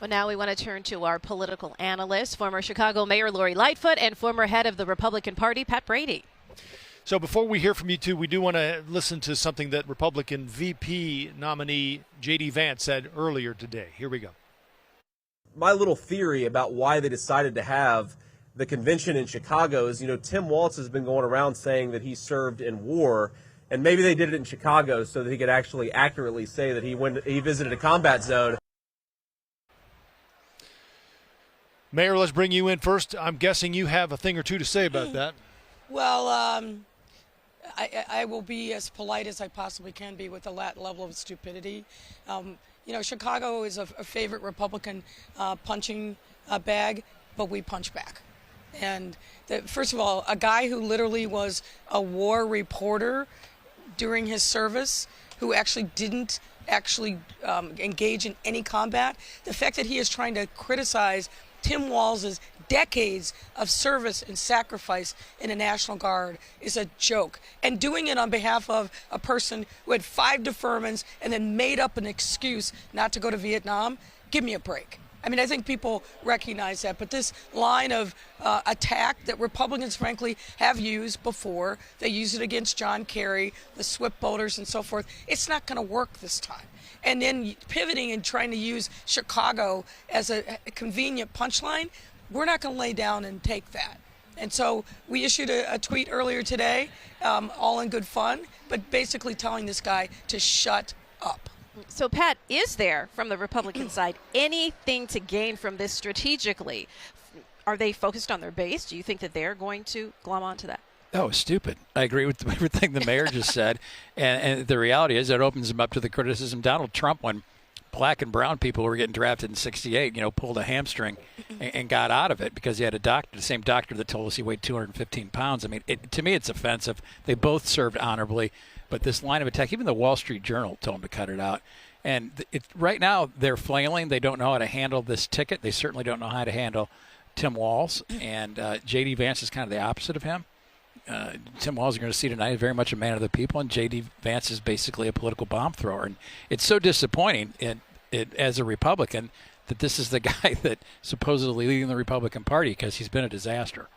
Well, now we want to turn to our political analyst, former Chicago Mayor Lori Lightfoot and former head of the Republican Party, Pat Brady. So before we hear from you two, we do want to listen to something that Republican VP nominee JD Vance said earlier today. Here we go. My little theory about why they decided to have the convention in Chicago is, Tim Walz has been going around saying that he served in war, and maybe they did it in Chicago so that he could actually accurately say that he visited a combat zone. Mayor, let's bring you in first. I'm guessing you have a thing or two to say about that. Well, I will be as polite as I possibly can be with that level of stupidity. Chicago is a favorite Republican punching bag, but we punch back. And first of all, a guy who literally was a war reporter during his service, who actually didn't engage in any combat, the fact that he is trying to criticize Tim Walz's decades of service and sacrifice in the National Guard is a joke. And doing it on behalf of a person who had 5 deferments and then made up an excuse not to go to Vietnam, give me a break. I mean, I think people recognize that. But this line of attack that Republicans, frankly, have used before, they used it against John Kerry, the swoop voters, and so forth, it's not going to work this time. And then pivoting and trying to use Chicago as a convenient punchline, we're not going to lay down and take that. And so we issued a tweet earlier today, all in good fun, but basically telling this guy to shut up. So, Pat, is there, from the Republican side, anything to gain from this strategically? Are they focused on their base? Do you think that they're going to glom onto that? Oh, stupid. I agree with everything the mayor just said. And the reality is it opens them up to the criticism. Donald Trump, when black and brown people were getting drafted in 68, pulled a hamstring and got out of it because he had a doctor, the same doctor that told us he weighed 215 pounds. I mean, to me, it's offensive. They both served honorably. But this line of attack, even the Wall Street Journal told them to cut it out. And right now they're flailing. They don't know how to handle this ticket. They certainly don't know how to handle Tim Walz. And JD Vance is kind of the opposite of him. Tim Walz, you're going to see tonight, is very much a man of the people, and J.D. Vance is basically a political bomb thrower. And it's so disappointing as a Republican that this is the guy that supposedly leading the Republican Party because he's been a disaster.